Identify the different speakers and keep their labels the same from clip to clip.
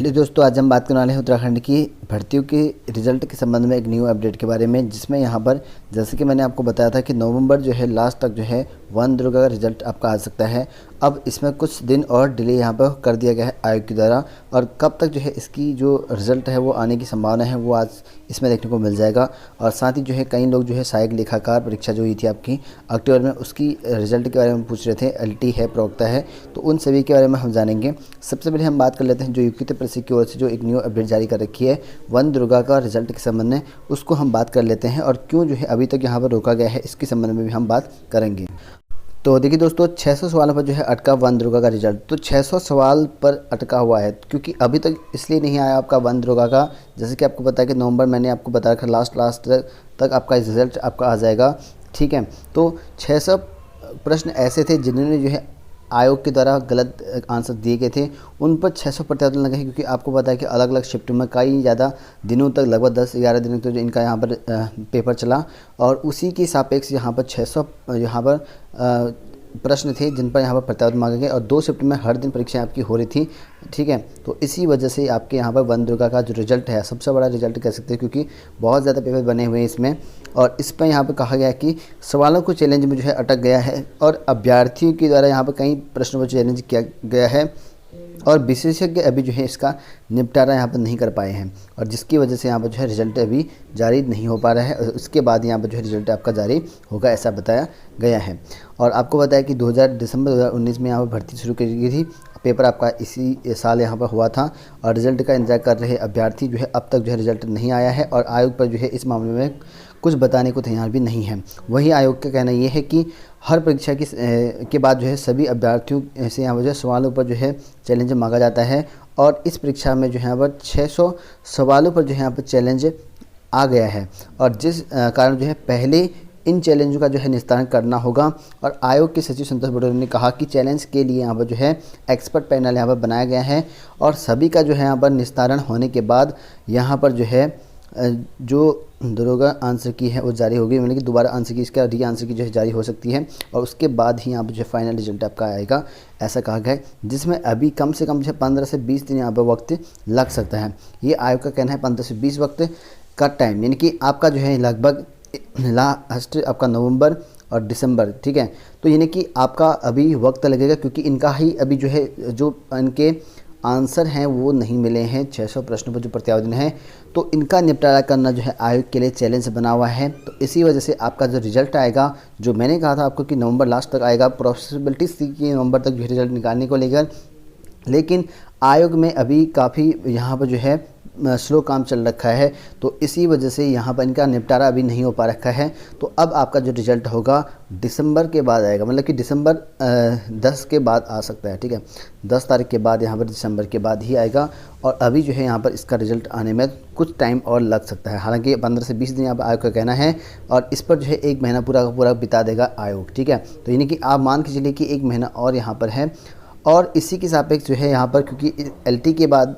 Speaker 1: Hello दोस्तों, आज हम बात करने वाले हैं उत्तराखंड की भर्तियों के रिजल्ट के संबंध में एक न्यू अपडेट के बारे में, जिसमें यहाँ पर जैसे कि मैंने आपको बताया था कि नवंबर जो है लास्ट तक जो है वन दुर्गा का रिजल्ट आपका आ सकता है। अब इसमें कुछ दिन और डिले यहाँ पर कर दिया गया है आयोग के द्वारा, और कब तक जो है इसकी जो रिज़ल्ट है वो आने की संभावना है वो आज इसमें देखने को मिल जाएगा। और साथ ही जो है कई लोग जो है सहायक लेखाकार परीक्षा जो हुई थी आपकी अक्टूबर में, उसकी रिजल्ट के बारे में पूछ रहे थे। एलटी है, प्रवक्ता है, तो उन सभी के बारे में हम जानेंगे। सबसे पहले हम बात कर लेते हैं जो यूपी परिषद की ओर से जो एक न्यू अपडेट जारी कर रखी है वन दुर्गा का रिजल्ट के संबंध में, उसको हम बात कर लेते हैं। और क्यों जो है अभी तक यहाँ पर रोका गया है इसके संबंध में भी हम बात करेंगे। तो देखिए दोस्तों, 600 सवालों पर जो है अटका वन दुर्गा का रिजल्ट। तो 600 सवाल पर अटका हुआ है क्योंकि अभी तक इसलिए नहीं आया आपका वन दुर्गा का, जैसे कि आपको पता है कि नवंबर मैंने आपको बताया था लास्ट तक आपका रिजल्ट आपका आ जाएगा। ठीक है, तो 600 प्रश्न ऐसे थे जिन्होंने जो है आयोग के द्वारा गलत आंसर दिए गए थे, उन पर 600 प्रत्यावर्तन लगे हैं। क्योंकि आपको पता है कि अलग अलग शिफ्ट में कई ज़्यादा दिनों तक, लगभग 10-11 दिनों तक इनका यहाँ पर पेपर चला, और उसी के सापेक्ष यहाँ पर 600 यहाँ पर प्रश्न थे जिन पर यहाँ पर प्रत्यावर्तन मांगे गए, और 2 शिफ्ट में हर दिन परीक्षाएं आपकी हो रही थी। ठीक है, तो इसी वजह से आपके यहाँ पर वन दुर्गा का जो रिजल्ट है, सबसे बड़ा रिजल्ट कह सकते हैं, क्योंकि बहुत ज़्यादा पेपर बने हुए हैं इसमें। और इस पर यहाँ पर कहा गया कि सवालों को चैलेंज में जो है अटक गया है, और अभ्यर्थियों के द्वारा यहाँ पर कई प्रश्नों को चैलेंज किया गया है, और विशेषज्ञ अभी जो है इसका निपटारा यहाँ पर नहीं कर पाए हैं, और जिसकी वजह से यहाँ पर जो है रिजल्ट अभी जारी नहीं हो पा रहा है। और उसके बाद यहाँ पर जो है रिजल्ट आपका जारी होगा, ऐसा बताया गया है। और आपको बताया कि दिसंबर 2019 में यहाँ पर भर्ती शुरू की गई थी। पेपर आपका इसी साल यहाँ पर हुआ था, और रिजल्ट का इंतजार कर रहे अभ्यर्थी जो है अब तक जो है रिजल्ट नहीं आया है, और आयोग पर जो है इस मामले में कुछ बताने को तैयार भी नहीं है। वही आयोग का कहना ये है कि हर परीक्षा के बाद जो है सभी अभ्यर्थियों से यहाँ पर जो है सवालों पर जो है चैलेंज मांगा जाता है, और इस परीक्षा में जो है यहाँ पर 600 सवालों पर जो है यहाँ पर चैलेंज आ गया है, और जिस कारण जो है पहले इन चैलेंजों का जो है निस्तारण करना होगा। और आयोग के सचिव संतोष बडोले ने कहा कि चैलेंज के लिए यहाँ पर जो है एक्सपर्ट पैनल यहाँ पर बनाया गया है, और सभी का जो है यहाँ पर निस्तारण होने के बाद यहाँ पर जो है जो दरोगा आंसर की है वो जारी होगी, मतलब कि दोबारा आंसर की, इसका री आंसर की जो है जारी हो सकती है, और उसके बाद ही यहाँ पर जो फाइनल रिजल्ट आपका आएगा, ऐसा कहा गया है। जिसमें अभी कम से कम जो है 15 से 20 दिन यहाँ पर वक्त लग सकता है। ये आयोग का कहना है 15 से 20 वक्त का टाइम, यानी कि आपका जो है लगभग लास्ट आपका नवंबर और दिसंबर। ठीक है, तो यानी कि आपका अभी वक्त लगेगा, क्योंकि इनका ही अभी जो है जो इनके आंसर हैं वो नहीं मिले हैं। 600 प्रश्नों पर जो प्रत्यावर्तन है, तो इनका निपटारा करना जो है आयोग के लिए चैलेंज बना हुआ है। तो इसी वजह से आपका जो रिजल्ट आएगा, जो मैंने कहा था आपको कि नवंबर लास्ट तक आएगा, पॉसिबिलिटी थी कि नवंबर तक जो रिजल्ट निकालने को लेकर, लेकिन आयोग में अभी काफ़ी यहाँ पर जो है स्लो काम चल रखा है, तो इसी वजह से यहाँ पर इनका निपटारा अभी नहीं हो पा रखा है। तो अब आपका जो रिज़ल्ट होगा दिसंबर के बाद आएगा, मतलब कि दिसंबर 10 के बाद आ सकता है। ठीक है, 10 तारीख के बाद यहाँ पर दिसंबर के बाद ही आएगा, और अभी जो है यहाँ पर इसका रिज़ल्ट आने में कुछ टाइम और लग सकता है। हालांकि 15 से 20 दिन यहाँ पर आयोग का कहना है, और इस पर जो है 1 महीना पूरा का पूरा बिता देगा आयोग। ठीक है, तो यानी कि आप मान के चलिए कि 1 महीना और यहाँ पर है, और इसी के सापेक्ष जो है यहाँ पर, क्योंकि एलटी के बाद,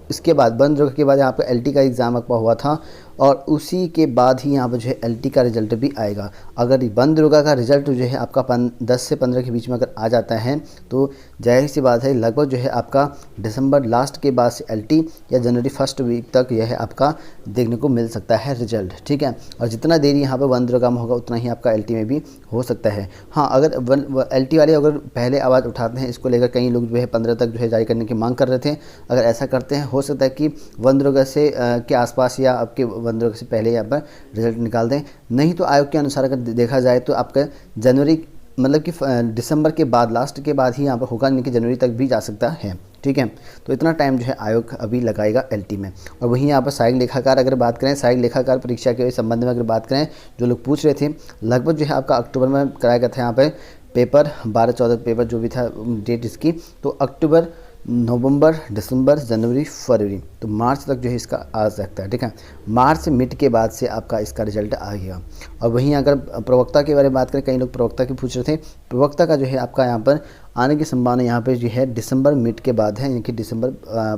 Speaker 1: इसके बाद वन दुर्गा के बाद यहाँ पर एलटी का एग्ज़ाम आपका हुआ था, और उसी के बाद ही यहाँ पर जो है एलटी का रिज़ल्ट भी आएगा। अगर वन दुर्गा का रिज़ल्ट जो है आपका 10 से 15 के बीच में अगर आ जाता है, तो जाहिर सी बात है लगभग जो है आपका दिसंबर लास्ट के बाद से एलटी या जनवरी फर्स्ट वीक तक यह है आपका देखने को मिल सकता है रिज़ल्ट। ठीक है, और जितना देरी यहाँ पर वन दुर्गा में होगा उतना ही आपका एलटी में भी हो सकता है। हाँ, अगर एलटी वाले अगर पहले आवाज़ उठाते हैं इसको लेकर, कई लोग जो है 15 तक जो है जारी करने की मांग कर रहे थे, अगर ऐसा करते हैं हो सकता है कि वन दुर्गा से के आसपास या आपके वन दुर्गा से पहले यहाँ पर रिजल्ट निकाल दें। नहीं तो आयोग के अनुसार अगर देखा जाए तो आपका जनवरी, मतलब कि दिसंबर के बाद, लास्ट के बाद ही यहाँ पर होगा, यानी कि जनवरी तक भी जा सकता है। ठीक है, तो इतना टाइम जो है आयोग अभी लगाएगा एलटी में। और वहीं यहाँ पर सहायक लेखाकार अगर बात करें, सहायक लेखाकार परीक्षा के संबंध में अगर बात करें, जो लोग पूछ रहे थे, लगभग जो है आपका अक्टूबर में कराया गया था यहाँ पर पेपर, 12-14 पेपर जो भी था डेट इसकी, तो अक्टूबर, नवंबर, दिसंबर, जनवरी, फरवरी, तो मार्च तक जो है इसका आ सकता है। ठीक है, मार्च मिड के बाद से आपका इसका रिजल्ट आ गया। और वहीं अगर प्रवक्ता के बारे में बात करें, कई लोग प्रवक्ता की पूछ रहे थे, प्रवक्ता का जो है आपका यहाँ पर आने की संभावना यहाँ पे जो है दिसंबर मिड के बाद है, यानी कि दिसंबर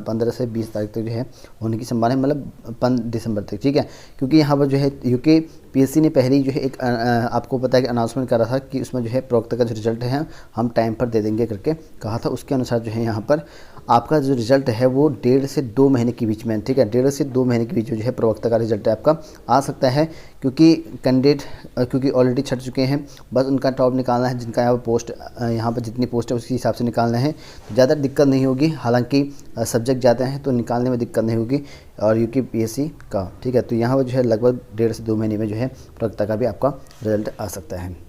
Speaker 1: 15 से 20 तारीख तक जो है होने की संभावना है, मतलब 5 दिसंबर तक, ठीक है। क्योंकि यहाँ पर जो है यूके पीएससी ने पहले ही जो है एक आपको पता है कि अनाउंसमेंट करा था कि उसमें जो है प्रवक्ता का जो रिजल्ट है हम टाइम पर दे देंगे करके कहा था। उसके अनुसार जो है यहाँ पर आपका जो रिजल्ट है वो 1.5 से 2 महीने के बीच में, ठीक है, 1.5 से 2 महीने के बीच जो है प्रवक्ता का रिजल्ट है आपका आ सकता है। क्योंकि कैंडिडेट क्योंकि ऑलरेडी छट चुके हैं, बस उनका टॉप निकालना है, जिनका यहाँ पर पोस्ट यहाँ पर जितनी पोस्ट है उसके हिसाब से निकालना है, तो ज़्यादा दिक्कत नहीं होगी। हालांकि सब्जेक्ट ज़्यादा हैं तो निकालने में दिक्कत नहीं होगी और यूके पीएससी का, ठीक है। तो यहाँ पर जो है लगभग 1.5 से 2 महीने में जो है प्रवक्ता का भी आपका रिजल्ट आ सकता है।